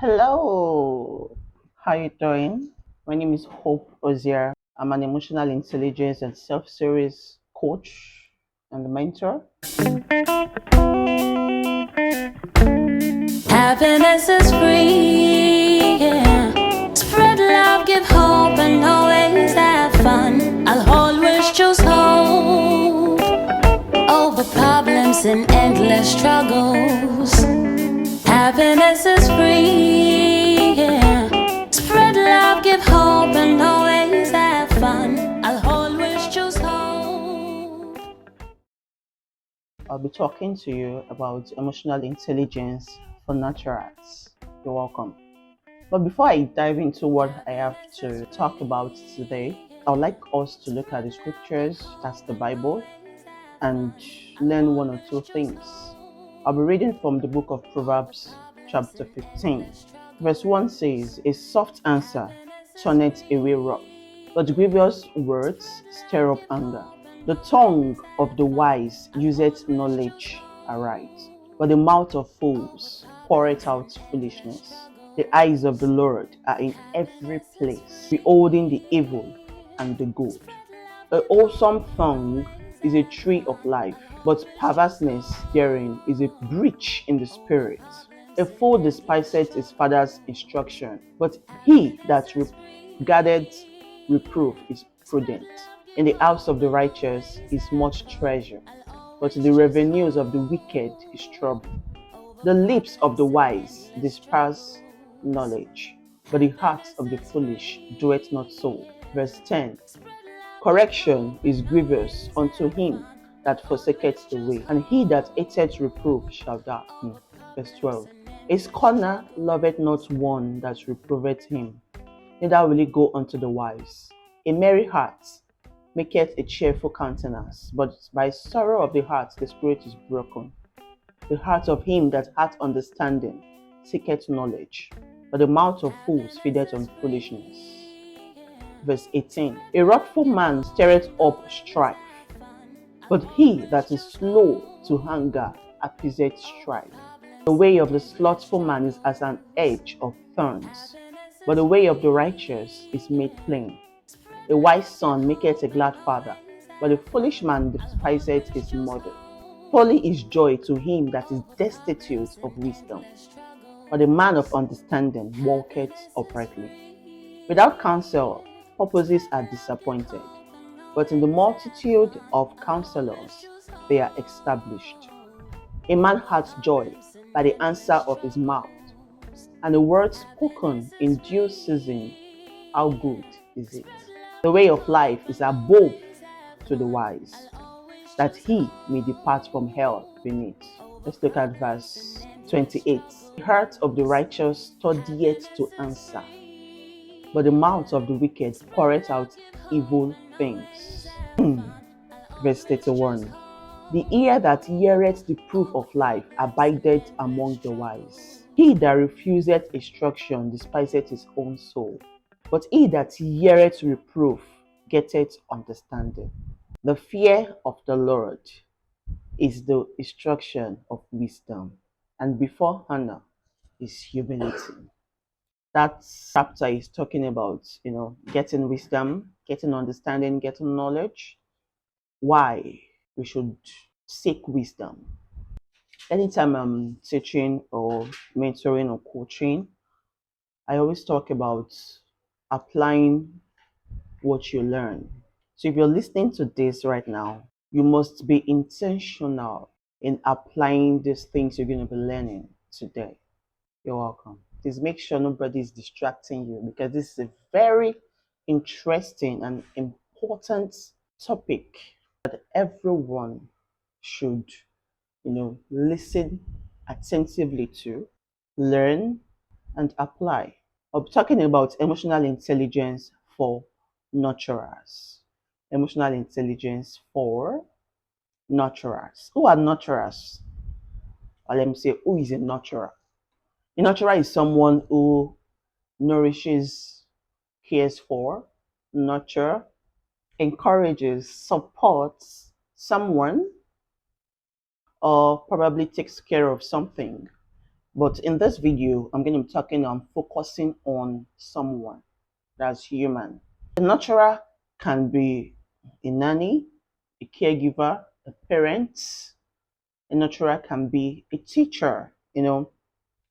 Hello, how you doing? My name is Hope Ozier. I'm an emotional intelligence and self-service coach and mentor. Happiness is free, yeah. Spread love, give hope, and always have fun. I'll always choose hope over problems and endless struggles. Happiness is free, yeah. Spread love, give hope, and always have fun. I'll always choose hope. I'll be talking to you about emotional intelligence for naturals. You're welcome. But before I dive into what I have to talk about today, I would like us to look at the scriptures, that's the Bible, and learn one or two things. I'll be reading from the book of Proverbs, chapter 15. Verse 1 says, "A soft answer turneth away wrath, but grievous words stir up anger. The tongue of the wise useth knowledge aright, but the mouth of fools poureth out foolishness. The eyes of the Lord are in every place, beholding the evil and the good. A wholesome tongue is a tree of life, but perverseness therein is a breach in the spirit. A fool despiseth his father's instruction, but he that regardeth reproof is prudent. In the house of the righteous is much treasure, but in the revenues of the wicked is trouble. The lips of the wise disperse knowledge, but the heart of the foolish doeth not so." Verse 10. "Correction is grievous unto him that forsaketh the way, and he that hateth reproof shall die." Verse 12. "A scorner loveth not one that reproveth him, neither will he go unto the wise. A merry heart maketh a cheerful countenance, but by sorrow of the heart the spirit is broken. The heart of him that hath understanding seeketh knowledge, but the mouth of fools feedeth on foolishness." Verse 18. "A wrathful man stirreth up strife, but he that is slow to anger appeaseth strife. The way of the slothful man is as an edge of thorns, but the way of the righteous is made plain. A wise son maketh a glad father, but a foolish man despiseth his mother. Folly is joy to him that is destitute of wisdom, but the man of understanding walketh uprightly. Without counsel, purposes are disappointed, but in the multitude of counselors they are established. A man hath joy by the answer of his mouth, and the word spoken in due season, how good is it? The way of life is above to the wise, that he may depart from hell beneath." Let's look at verse 28. "The heart of the righteous studieth to answer, but the mouth of the wicked poureth out evil things." Verse 31. "The ear that heareth the proof of life abideth among the wise. He that refuseth instruction despiseth his own soul, but he that heareth reproof getteth understanding. The fear of the Lord is the instruction of wisdom, and before honor is humility." That chapter is talking about, getting wisdom, getting understanding, getting knowledge. Why we should seek wisdom. Anytime I'm teaching or mentoring or coaching, I always talk about applying what you learn. So if you're listening to this right now, you must be intentional in applying these things you're going to be learning today. You're welcome. Please make sure nobody is distracting you, because this is a very interesting and important topic that everyone should, listen attentively to, learn, and apply. I'll be talking about emotional intelligence for nurturers. Emotional intelligence for nurturers. Who are nurturers? Or let me say, who is a nurturer? A nurturer is someone who nourishes, cares for, nurture, encourages, supports someone, or probably takes care of something. But in this video, I'm going to be talking on focusing on someone that's human. A nurturer can be a nanny, a caregiver, a parent. A nurturer can be a teacher.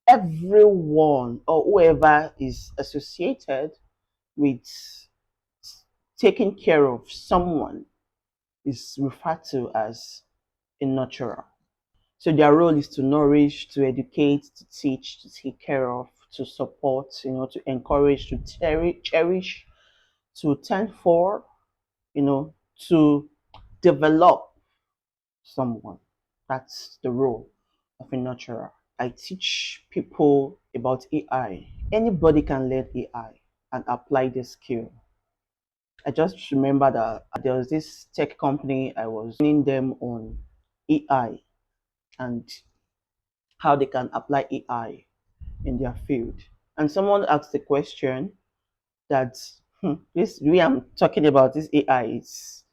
Everyone or whoever is associated with taking care of someone is referred to as a nurturer. So their role is to nourish, to educate, to teach, to take care of, to support, to encourage, to cherish, to tend for, to develop someone. That's the role of a nurturer. I teach people about AI. Anybody can learn AI and apply the skill. I just remember that there was this tech company I was training them on AI and how they can apply AI in their field. And someone asked the question that this we I'm talking about this AI is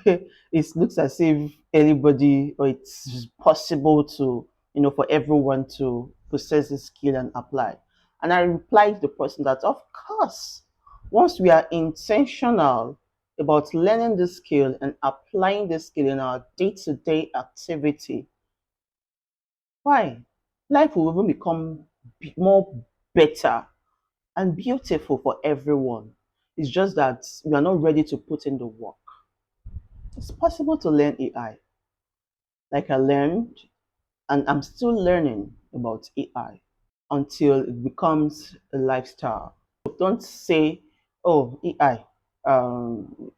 it looks as if anybody or it's possible to for everyone to possess the skill and apply. And I replied to the person that of course once we are intentional about learning the skill and applying the skill in our day-to-day activity, why life will even become more better and beautiful for everyone. It's just that we are not ready to put in the work. It's possible to learn AI. Like I learned, and I'm still learning about AI until it becomes a lifestyle. Don't say, oh, AI,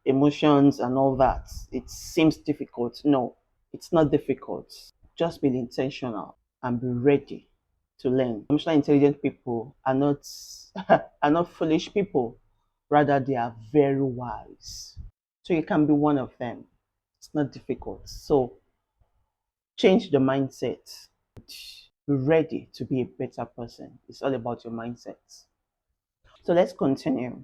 emotions and all that. It seems difficult. No, it's not difficult. Just be intentional and be ready to learn. Emotionally intelligent people are not are not foolish people. Rather, they are very wise. So you can be one of them. It's not difficult. So change the mindset. Be ready to be a better person. It's all about your mindset. So let's continue.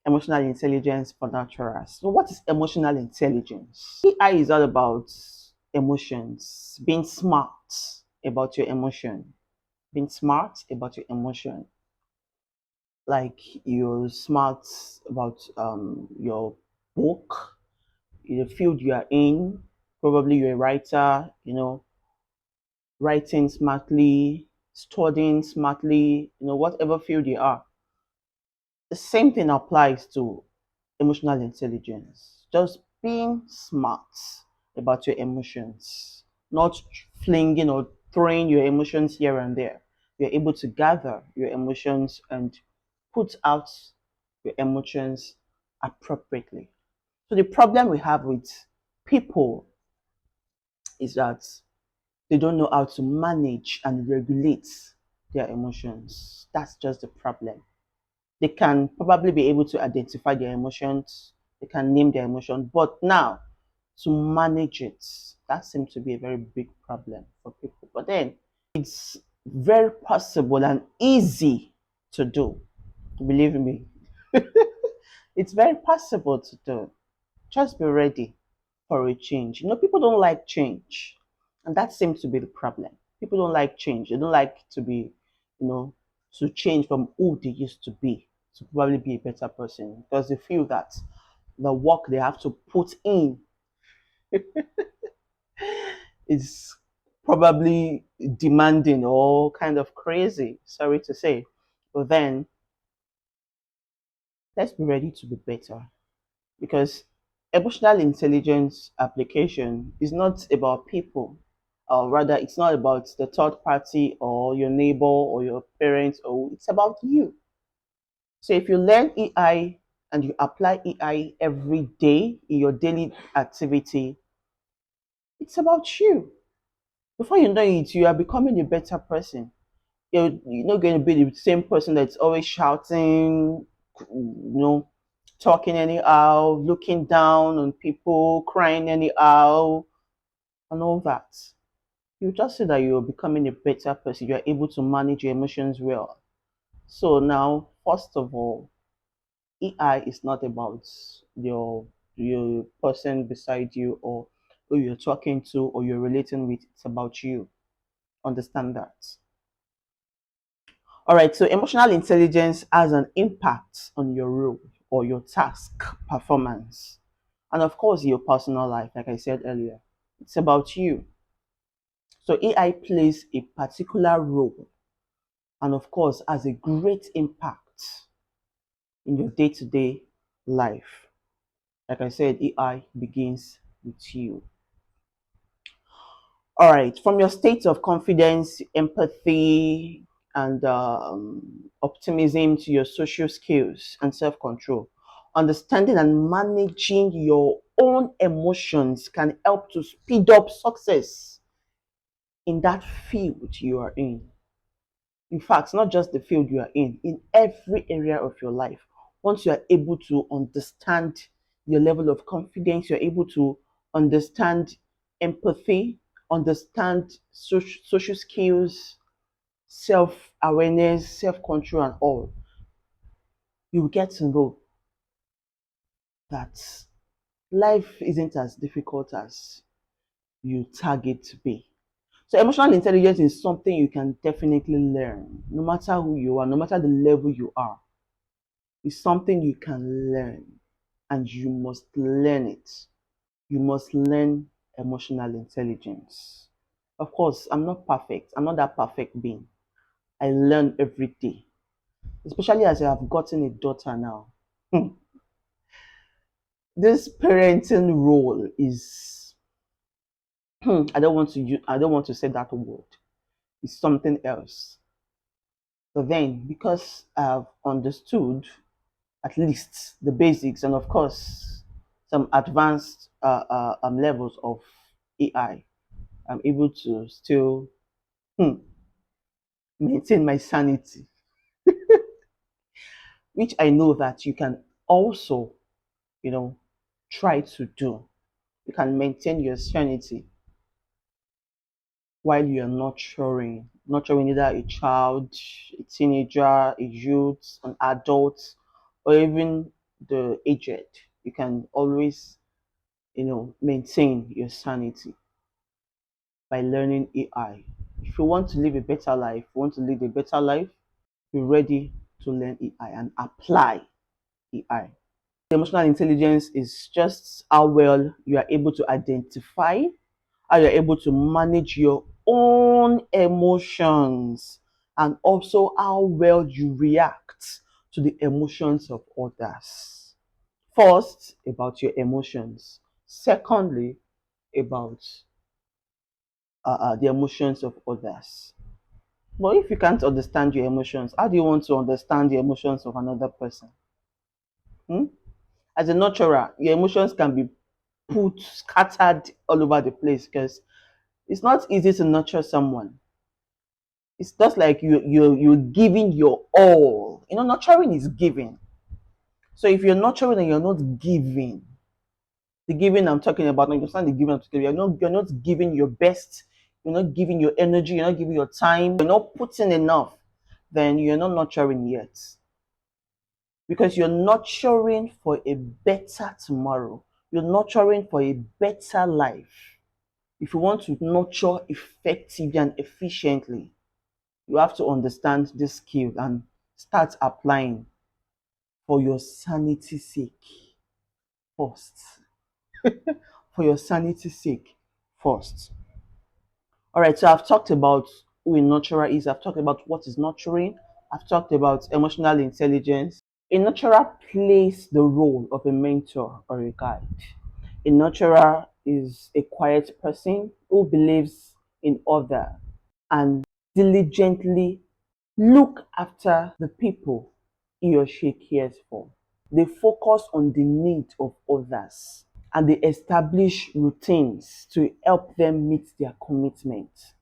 Emotional intelligence for naturals. So what is emotional intelligence? AI is all about emotions, being smart about your emotion, being smart about your emotion. Like you're smart about your book, the field you are in. Probably you're a writer, writing smartly, studying smartly, whatever field you are. The same thing applies to emotional intelligence. Just being smart about your emotions, not flinging or throwing your emotions here and there. You're able to gather your emotions and put out your emotions appropriately. So the problem we have with people is that they don't know how to manage and regulate their emotions. That's just the problem. They can probably be able to identify their emotions, they can name their emotion, but now to manage it, that seems to be a very big problem for people. But then it's very possible and easy to do. Believe me, it's very possible to do. Just be ready for a change. People don't like change, and that seems to be the problem. People don't like change. They don't like to be, you know, to change from who they used to be to probably be a better person because they feel that the work they have to put in is probably demanding or kind of crazy. Sorry to say, but then let's be ready to be better because emotional intelligence application is not about people, or rather it's not about the third party or your neighbor or your parents, or it's about you. So if you learn AI and you apply AI every day in your daily activity, it's about you. Before you know it, you are becoming a better person. You're not going to be the same person that's always shouting, talking anyhow, looking down on people, crying anyhow, and all that. You just see that you're becoming a better person. You're able to manage your emotions well. So now, first of all, AI is not about your person beside you or who you're talking to or you're relating with. It's about you. Understand that. All right, so emotional intelligence has an impact on your role or your task performance, and of course, your personal life, like I said earlier. It's about you. So, AI plays a particular role and, of course, has a great impact in your day to day life. Like I said, AI begins with you. All right, from your state of confidence, empathy, and optimism to your social skills and self control, understanding and managing your own emotions can help to speed up success in that field you are in. In fact, not just the field you are in every area of your life. Once you are able to understand your level of confidence, you're able to understand empathy, understand social skills, self awareness, self control, and all, you will get to know that life isn't as difficult as you target to be. So, emotional intelligence is something you can definitely learn, no matter who you are, no matter the level you are. It's something you can learn, and you must learn it. You must learn emotional intelligence. Of course, I'm not perfect. I'm not that perfect being. I learn every day, especially as I have gotten a daughter now. This parenting role is I don't want to say that word. It's something else. So then, because I've understood at least the basics and of course some advanced levels of AI, I'm able to still hmm, maintain my sanity, which I know that you can also, you know, try to do. You can maintain your sanity while you're nurturing either a child, a teenager, a youth, an adult, or even the aged. You can always, maintain your sanity by learning AI. If you want to live a better life, want to live a better life, be ready to learn AI and apply AI. Emotional intelligence is just how well you are able to identify, how you're able to manage your own emotions, and also how well you react to the emotions of others. First, about your emotions. Secondly, about the emotions of others. But if you can't understand your emotions, how do you want to understand the emotions of another person? Hmm? As a nurturer, your emotions can be put scattered all over the place because it's not easy to nurture someone. It's just like you're giving your all. Nurturing is giving. So if you're nurturing and you're not giving, the giving I'm talking about, now you understand the giving I'm talking about, you're not giving your best, you're not giving your energy, you're not giving your time, you're not putting enough, then you're not nurturing yet. Because you're nurturing for a better tomorrow. You're nurturing for a better life. If you want to nurture effectively and efficiently, you have to understand this skill and start applying for your sanity's sake first. For your sanity's sake first. All right, so I've talked about who a nurturer is, I've talked about what is nurturing, I've talked about emotional intelligence. A nurturer plays the role of a mentor or a guide. A nurturer is a quiet person who believes in others and diligently look after the people he or she cares for. They focus on the need of others and they establish routines to help them meet their commitments.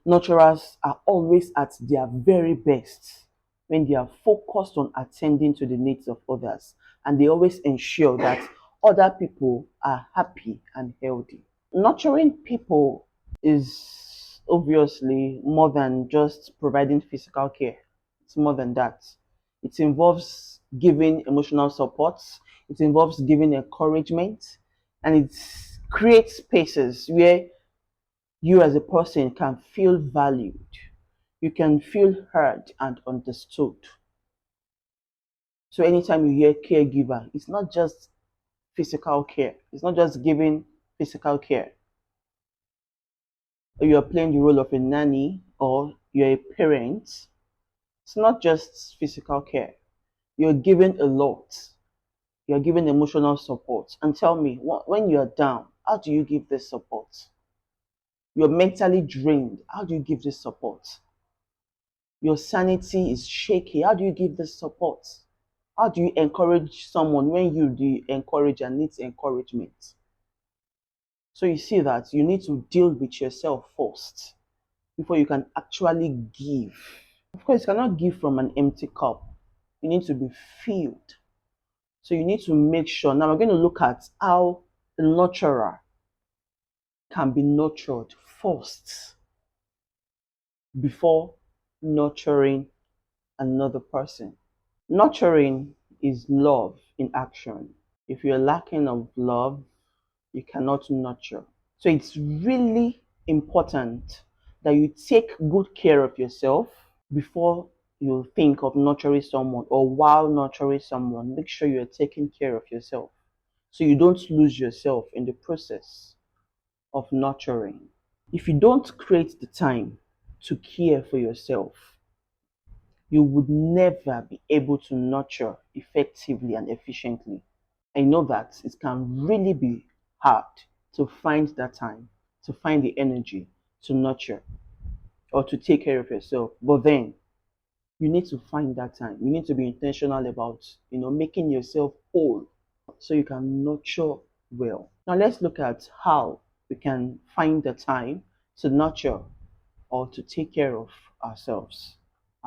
Nurturers are always at their very best when they are focused on attending to the needs of others and they always ensure that other people are happy and healthy. Nurturing people is obviously more than just providing physical care. It's more than that. It involves giving emotional support, it involves giving encouragement, and it creates spaces where you as a person can feel valued. You can feel heard and understood. So anytime you hear caregiver, it's not just physical care. It's not just giving physical care. Or you're playing the role of a nanny or you're a parent. It's not just physical care. You're giving a lot. You're giving emotional support. And tell me, when you're down, how do you give this support? You're mentally drained. How do you give this support? Your sanity is shaky. How do you give this support? How do you encourage someone when you the encourager needs encouragement? So you see that you need to deal with yourself first before you can actually give. Of course, you cannot give from an empty cup. You need to be filled. So you need to make sure. Now we're going to look at how a nurturer can be nurtured first before nurturing another person. Nurturing is love in action. If you're lacking of love, you cannot nurture. So it's really important that you take good care of yourself before you think of nurturing someone or while nurturing someone. Make sure you're taking care of yourself so you don't lose yourself in the process of nurturing. If you don't create the time to care for yourself, you would never be able to nurture effectively and efficiently. I know that it can really be hard to find that time, to find the energy to nurture or to take care of yourself. But then you need to find that time. You need to be intentional about, making yourself whole so you can nurture well. Now let's look at how we can find the time to nurture or to take care of ourselves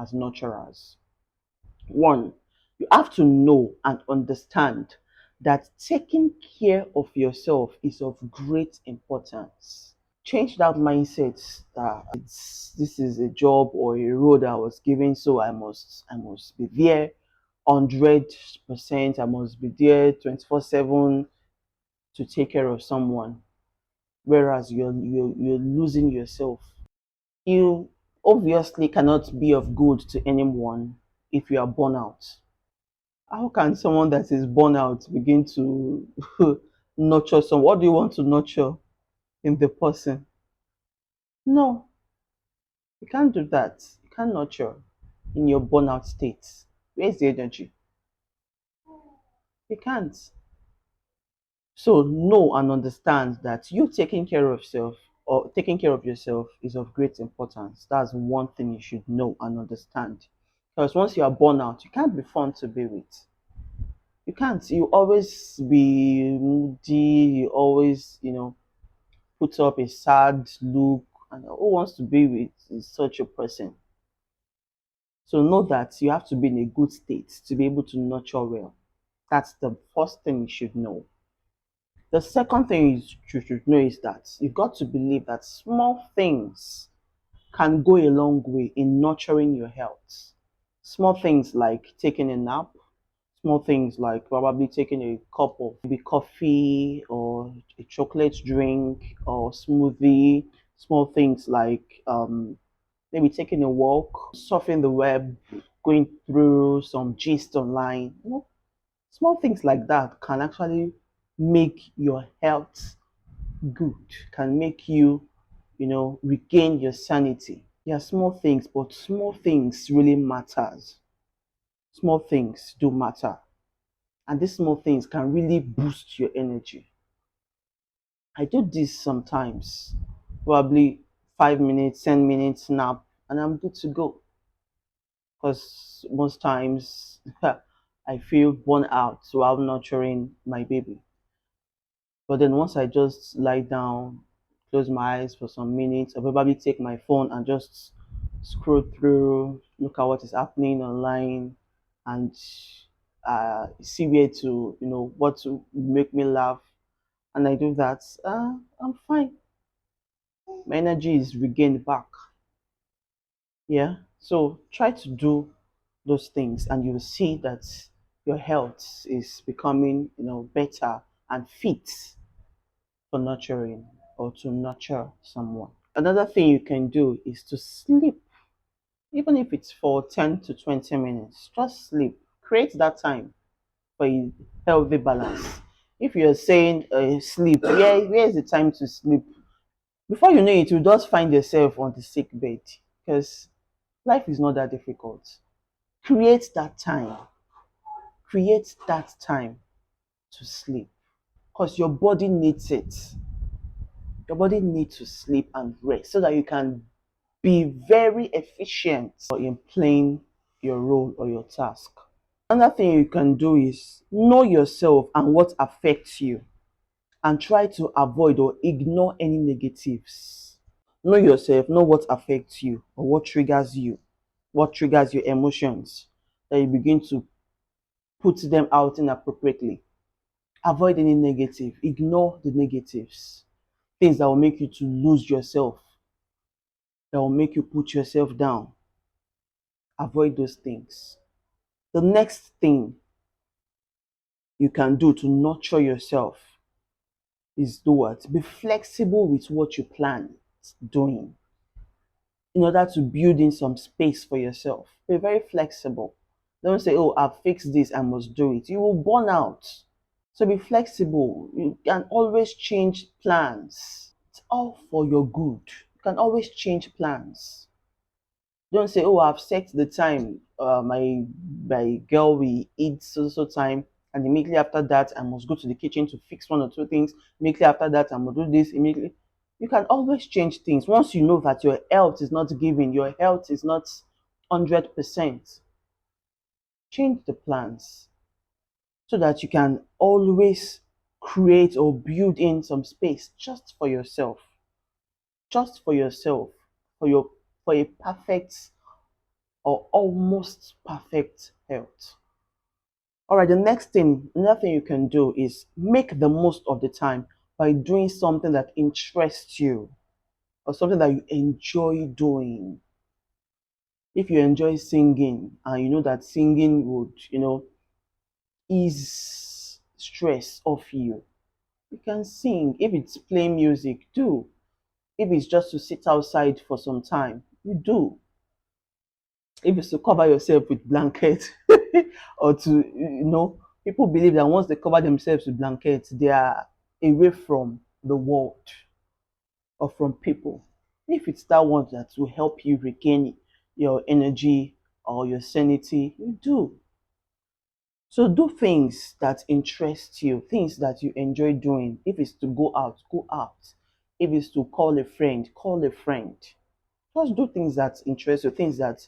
as nurturers. One, you have to know and understand that taking care of yourself is of great importance. Change that mindset that this is a job or a role that I was given, so I must be there 100%. I must be there 24/7 to take care of someone. Whereas you're losing yourself. You obviously cannot be of good to anyone if you are burnout. How can someone that is born out begin to nurture someone? What do you want to nurture in the person? No, you can't do that. You can't nurture in your burnout state. Where's the energy? You can't. So know and understand that you taking care of yourself or taking care of yourself is of great importance. That's one thing you should know and understand. Because once you are born out, you can't be fun to be with. You can't. You always be moody. You always, put up a sad look, and who wants to be with is such a person. So know that you have to be in a good state to be able to nurture well. That's the first thing you should know. The second thing you should know is that you've got to believe that small things can go a long way in nurturing your health. Small things like taking a nap, small things like probably taking a cup of maybe coffee or a chocolate drink or smoothie, small things like maybe taking a walk, surfing the web, going through some gist online. Small things like that can actually make your health good, can make you, regain your sanity. Yeah, small things, but small things really matters. Small things do matter. And these small things can really boost your energy. I do this sometimes, probably 5 minutes, 10 minutes nap, and I'm good to go. Because most times I feel worn out while nurturing my baby. But then once I just lie down, close my eyes for some minutes, I'll probably take my phone and just scroll through, look at what is happening online, and see where to, what to make me laugh. And I do that, I'm fine. My energy is regained back. Yeah. So try to do those things, and you'll see that your health is becoming, better and fit for nurturing or to nurture someone. Another thing you can do is to sleep. Even if it's for 10 to 20 minutes, just sleep. Create that time for a healthy balance. If you're saying sleep, where's the time to sleep? Before you know it, you just find yourself on the sick bed because life is not that difficult. Create that time. Create that time to sleep because your body needs it. Your body needs to sleep and rest so that you can be very efficient in playing your role or your task. Another thing you can do is know yourself and what affects you and try to avoid or ignore any negatives. Know yourself, know what affects you or what triggers your emotions, that you begin to put them out inappropriately. Avoid any negative, ignore the negatives, things that will make you to lose yourself, that will make you put yourself down. Avoid those things. The next thing you can do to nurture yourself is do what? Be flexible with what you plan doing in order to build in some space for yourself. Be very flexible. Don't say, oh, I've fixed this, I must do it. You will burn out. So be flexible. You can always change plans. It's all for your good. You can always change plans. Don't say, oh, I've set the time. My girl will eat so time, and immediately after that, I must go to the kitchen to fix one or two things. Immediately after that, I must do this. Immediately, you can always change things once you know that your health is not giving. Your health is not 100%. Change the plans so that you can always create or build in some space just for yourself, for your for a perfect or almost perfect health. All right, the next thing, another thing you can do is make the most of the time by doing something that interests you or something that you enjoy doing. If you enjoy singing and you know that singing would, ease stress off you, you can sing. If it's playing music, do. If it's just to sit outside for some time, you do. If it's to cover yourself with blanket or to people believe that once they cover themselves with blankets they are away from the world or from people. If it's that one that will help you regain your energy or your sanity, you do. So do things that interest you, things that you enjoy doing. If it's to go out, go out. If it's to call a friend, call a friend. Just do things that interest you, things that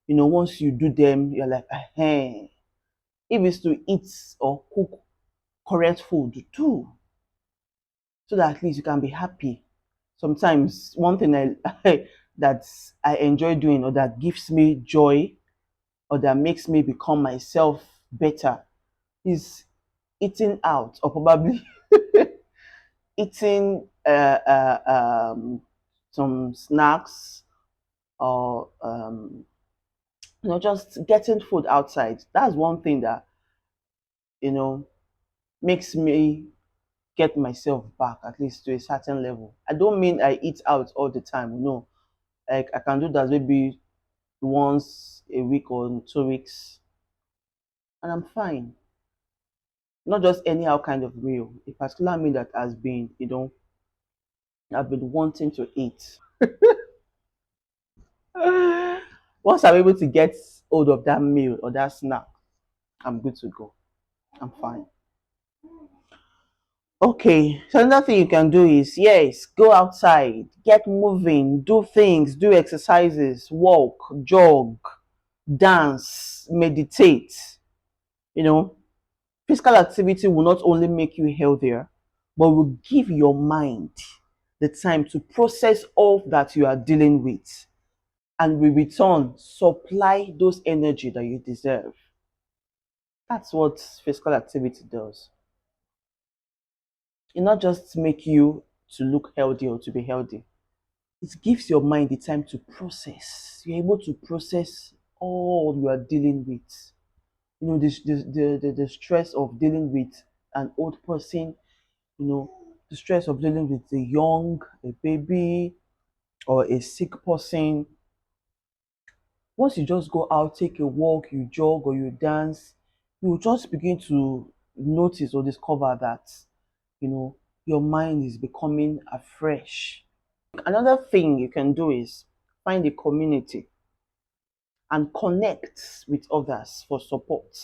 once you do them, you're like, hey. If it's to eat or cook correct food, do so that at least you can be happy. Sometimes one thing that I enjoy doing or that gives me joy or that makes me become myself better is eating out or probably eating some snacks or just getting food outside. That's one thing that you know makes me get myself back at least to a certain level. I don't mean I eat out all the time. No, like I can do that maybe once a week or in 2 weeks, and I'm fine. Not just anyhow kind of meal. A particular meal that has been, I've been wanting to eat. Once I'm able to get hold of that meal or that snack, I'm good to go. I'm fine. Okay, so another thing you can do is yes, go outside, get moving, do things, do exercises, walk, jog, dance, meditate. You know, physical activity will not only make you healthier, but will give your mind the time to process all that you are dealing with and will return supply those energy that you deserve. That's what physical activity does. It not just make you to look healthy or to be healthy. It gives your mind the time to process. You're able to process all you are dealing with. The stress of dealing with an old person, the stress of dealing with a baby, or a sick person, Once you just go out, take a walk, you jog or you dance, you will just begin to notice or discover that, you know, your mind is becoming afresh. Another thing you can do is find a community and connect with others for support.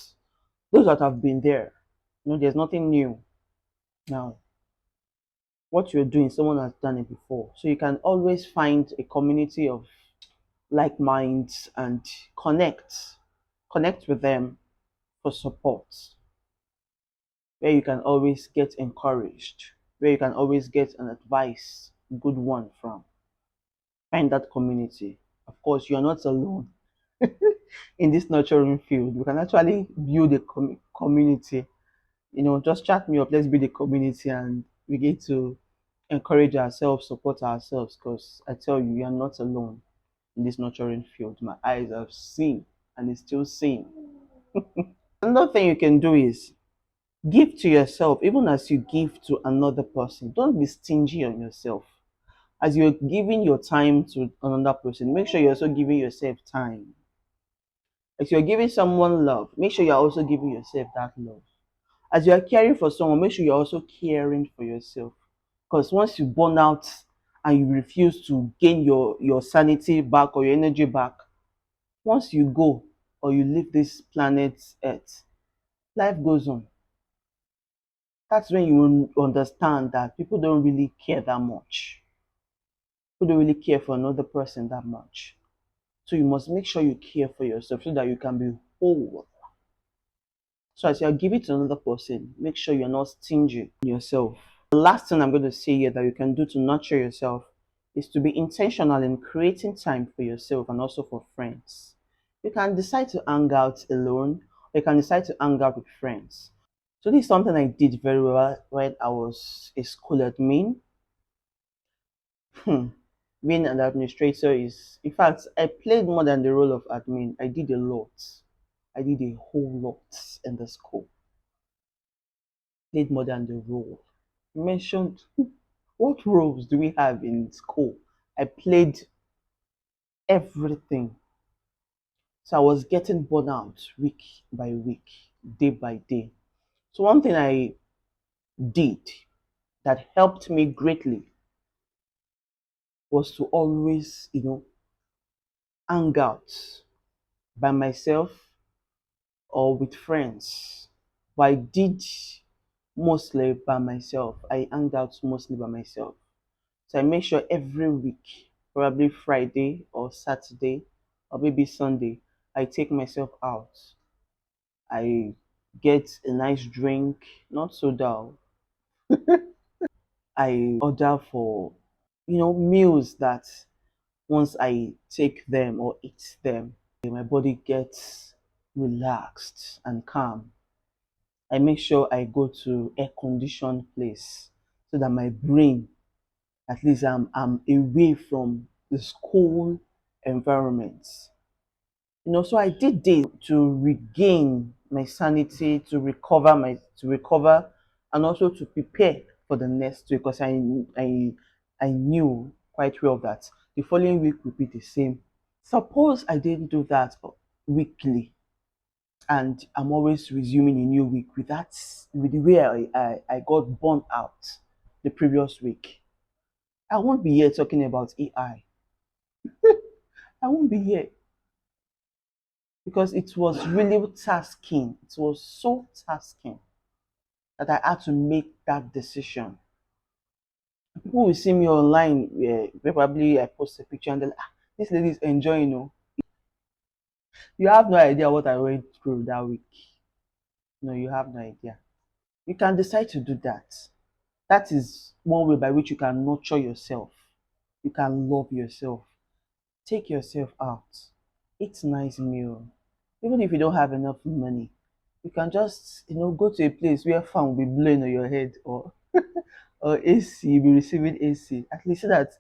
Those that have been there, there's nothing new now. What you're doing, someone has done it before. So you can always find a community of like minds and connect with them for support, where you can always get encouraged, where you can always get an advice, good one from. Find that community. Of course, you're not alone in this nurturing field. We can actually build a community. Just chat me up. Let's build a community and we get to encourage ourselves, support ourselves. Because I tell you, you are not alone in this nurturing field. My eyes have seen and it's still seeing. Another thing you can do is give to yourself, even as you give to another person. Don't be stingy on yourself. As you're giving your time to another person, make sure you're also giving yourself time. As you're giving someone love, make sure you're also giving yourself that love. As you're caring for someone, make sure you're also caring for yourself. Because once you burn out and you refuse to gain your sanity back or your energy back, once you go or you leave this planet Earth, life goes on. That's when you will understand that people don't really care that much. People don't really care for another person that much. So you must make sure you care for yourself so that you can be whole. So as you're giving to another person, make sure you're not stingy on yourself. The last thing I'm going to say here that you can do to nurture yourself is to be intentional in creating time for yourself and also for friends. You can decide to hang out alone, or you can decide to hang out with friends. So this is something I did very well when I was a school admin. Hmm. Being an administrator is, in fact, I played more than the role of admin. I did a lot. I did a whole lot in the school. Played more than the role. You mentioned what roles do we have in school? I played everything. So I was getting burned out week by week, day by day. So one thing I did that helped me greatly was to always, hang out by myself or with friends. But I did mostly by myself. I hang out mostly by myself. So I make sure every week, probably Friday or Saturday or maybe Sunday, I take myself out. I get a nice drink, not so dull. I order for, meals that once I take them or eat them, my body gets relaxed and calm. I make sure I go to air conditioned place so that my brain, at least I'm away from the school environment. So I did this to regain my sanity, to recover and also to prepare for the next week because I knew quite well that the following week would be the same. Suppose I didn't do that weekly and I'm always resuming a new week with the way I got burnt out the previous week. I won't be here talking about AI. I won't be here because it was really tasking. It was so tasking that I had to make that decision. People will see me online, probably I post a picture and they're like, this lady is enjoying. You have no idea what I went through that week. No, you have no idea. You can decide to do that. That is one way by which you can nurture yourself. You can love yourself. Take yourself out. Eat nice meal. Even if you don't have enough money, you can just go to a place where fan will be blowing on your head or AC, you'll be receiving AC. At least so that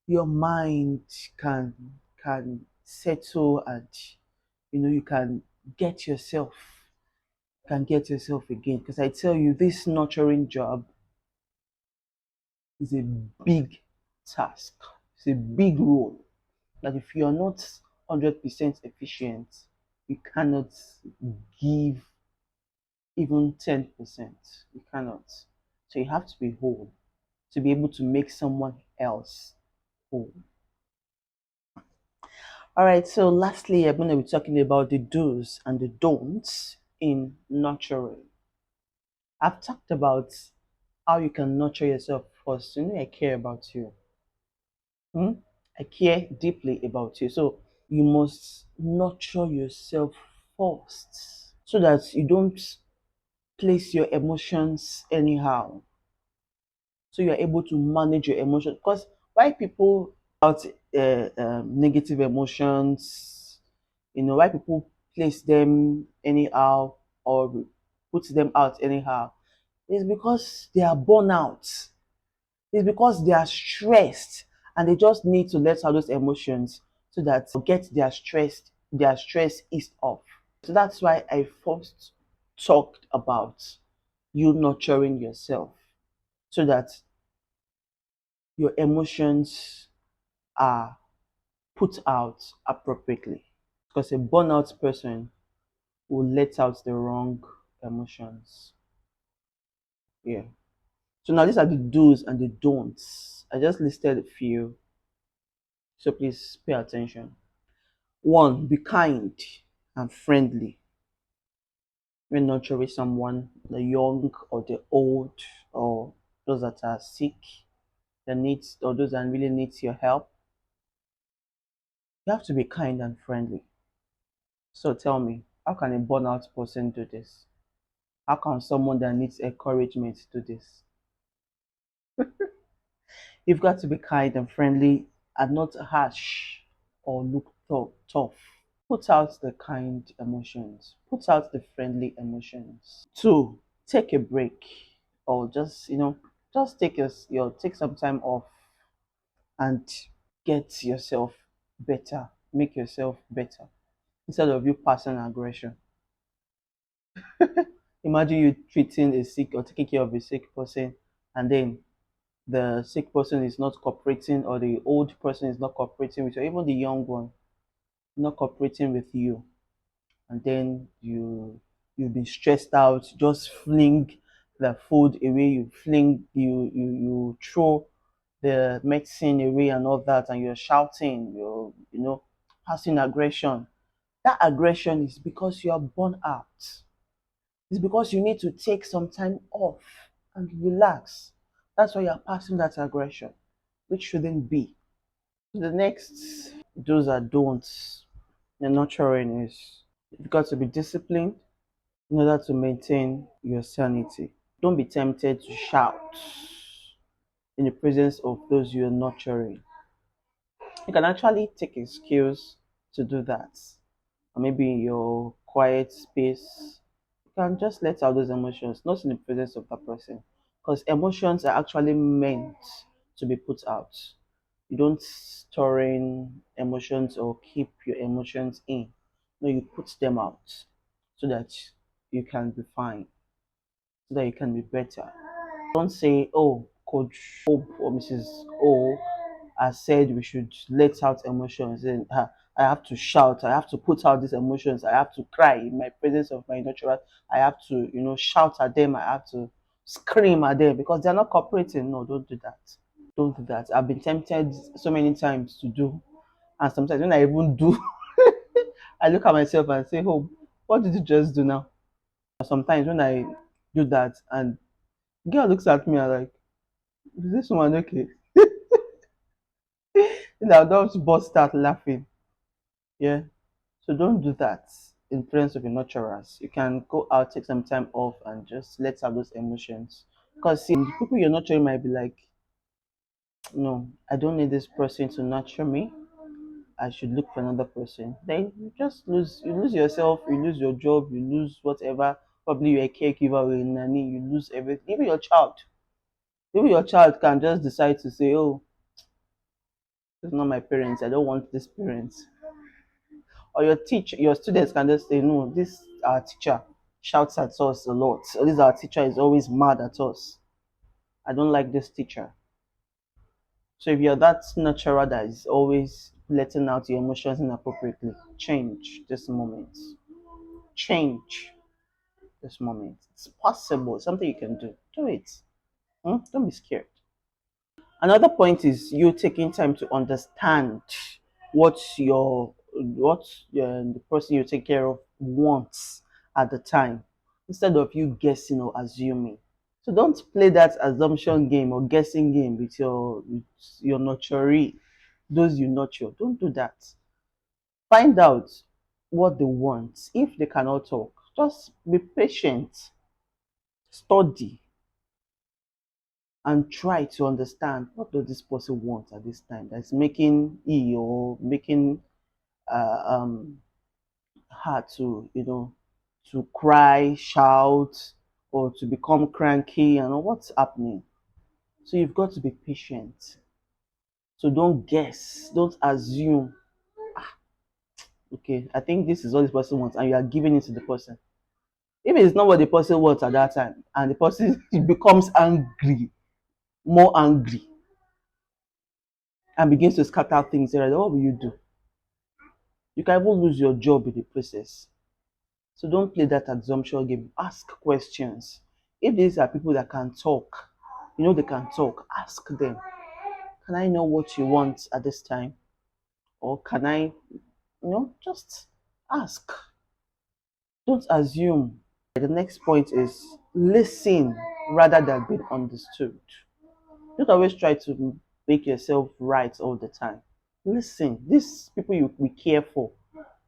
your mind can can settle and you can get yourself again. Because I tell you, this nurturing job is a big task. It's a big role that if you're not 100% efficient, you cannot give even 10%. You cannot. So you have to be whole to be able to make someone else whole. All right, so lastly, I'm going to be talking about the do's and the don'ts in nurturing. I've talked about how you can nurture yourself first. You know, I care about you. Hmm? I care deeply about you. So you must nurture yourself first so that you don't place your emotions anyhow. So you're able to manage your emotions. Because why people about negative emotions, why people place them anyhow or put them out anyhow, is because they are burnt out. It's because they are stressed and they just need to let out those emotions so that get their stress eased off. So that's why I first talked about you nurturing yourself so that your emotions are put out appropriately. Because a burnout person will let out the wrong emotions. Yeah. So now these are the do's and the don'ts. I just listed a few. So please pay attention. One, be kind and friendly when nurturing someone, the young or the old, or those that are sick, the needs or those that really needs your help. You have to be kind and friendly. So tell me, how can a burnout person do this? How can someone that needs encouragement do this? You've got to be kind and friendly and not harsh or look tough. Put out the kind emotions. Put out the friendly emotions. Two, take a break or just take some time off and get yourself better. Make yourself better instead of you passing aggression. Imagine you treating a sick or taking care of a sick person, and then the sick person is not cooperating, or the old person is not cooperating with you, or even the young one not cooperating with you, and then you've been stressed out, just fling the food away, you throw the medicine away and all that, and you're shouting, you're passing aggression. That aggression is because you are burnt out. It's because you need to take some time off and relax. That's why you're passing that aggression, which shouldn't be. The next do's are don'ts in nurturing is you've got to be disciplined in order to maintain your sanity. Don't be tempted to shout in the presence of those you're nurturing. You can actually take excuse to do that. Or maybe in your quiet space, you can just let out those emotions, not in the presence of that person. Because emotions are actually meant to be put out. You don't store in emotions or keep your emotions in. No, you put them out so that you can be fine, so that you can be better. Don't say, oh, Coach Hope or Mrs. O has said we should let out emotions, and I have to shout, I have to put out these emotions, I have to cry in my presence of my natural, I have to, shout at them, I have to scream at them because they're not cooperating. No, don't do that. Don't do that. I've been tempted so many times to do, and sometimes when I even do, I look at myself and say, oh, what did you just do now? Sometimes when I do that and girl looks at me and like, is this one okay? Then I'll just burst out laughing. Yeah. So don't do that in presence of your nurturers. You can go out, take some time off, and just let out those emotions. Because see, the people you're nurturing might be like, no, I don't need this person to nurture me. I should look for another person. Then you lose yourself, you lose your job, you lose whatever. Probably you're a caregiver or a nanny, you lose everything. Even your child. Even your child can just decide to say, oh, it's not my parents, I don't want this parents. Or your students can just say, no, this our teacher shouts at us a lot. Or this our teacher is always mad at us. I don't like this teacher. So if you're that nurturer that is always letting out your emotions inappropriately. Change this moment. Change this moment. It's possible. It's something you can do. Do it. Don't be scared. Another point is you taking time to understand what the person you take care of wants at the time, instead of you guessing or assuming. So don't play that assumption game or guessing game with your nurturee, those you nurture. Don't do that. Find out what they want. If they cannot talk, just be patient, study, and try to understand what does this person want at this time that's making making uh, um her to to cry, shout, or to become cranky, and what's happening. So you've got to be patient. So don't guess, don't assume. Okay, I think this is all this person wants, and you are giving it to the person. If it's not what the person wants at that time, and the person becomes angry, more angry, and begins to scatter things, what will you do? You can even lose your job in the process. So don't play that assumption game. Ask questions. If these are people that can talk, they can talk, ask them, can I know what you want at this time? Or can I, just ask. Don't assume. The next point is listen rather than being understood. Don't always try to make yourself right all the time. Listen. These people we care for,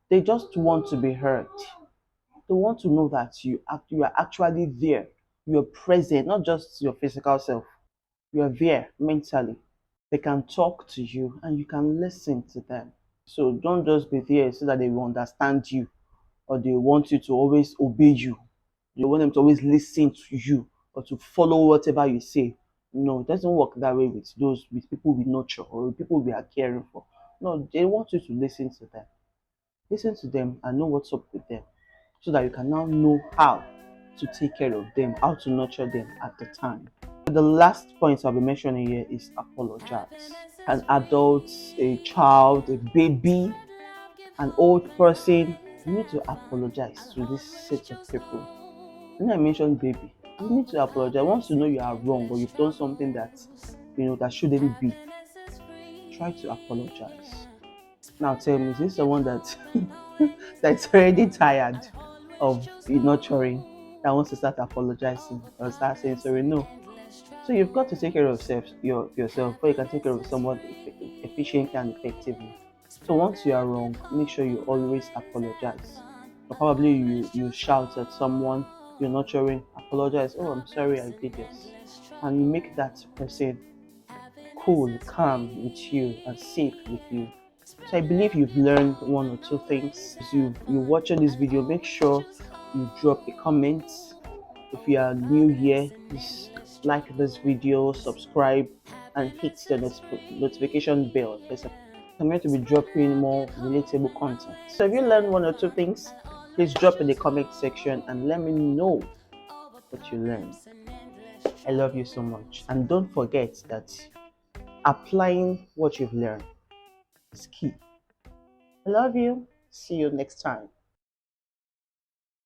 they just want to be heard. They want to know that you are actually there. You're present, not just your physical self. You are there mentally. They can talk to you and you can listen to them. So don't just be there so that they will understand you, or they want you to always obey you. You want them to always listen to you or to follow whatever you say. No, it doesn't work that way with people we nurture or with people we are caring for. No, they want you to listen to them. Listen to them and know what's up with them, so that you can now know how to take care of them, how to nurture them at the time. The last point I'll be mentioning here is apologize. An adult, a child, a baby, an old person, you need to apologize to this set of people. When I mentioned baby, you need to apologize. Once you know you are wrong or you've done something that shouldn't be, try to apologize. Now tell me, is this someone that that's already tired of nurturing, that wants to start apologizing or start saying sorry? No. So you've got to take care of yourself before you can take care of someone efficiently and effectively. So once you are wrong, make sure you always apologize. Or probably you shout at someone you're nurturing, apologize. Oh, I'm sorry I did this, and you make that person cool, calm with you, and safe with you. So I believe you've learned one or two things. As you're watching this video, make sure you drop a comment. If you are new here, please like this video, subscribe, and hit the notification bell. I'm going to be dropping more relatable content. So if you learned one or two things, please drop in the comment section and let me know what you learned. I love you so much. And don't forget that applying what you've learned is key. I love you. See you next time.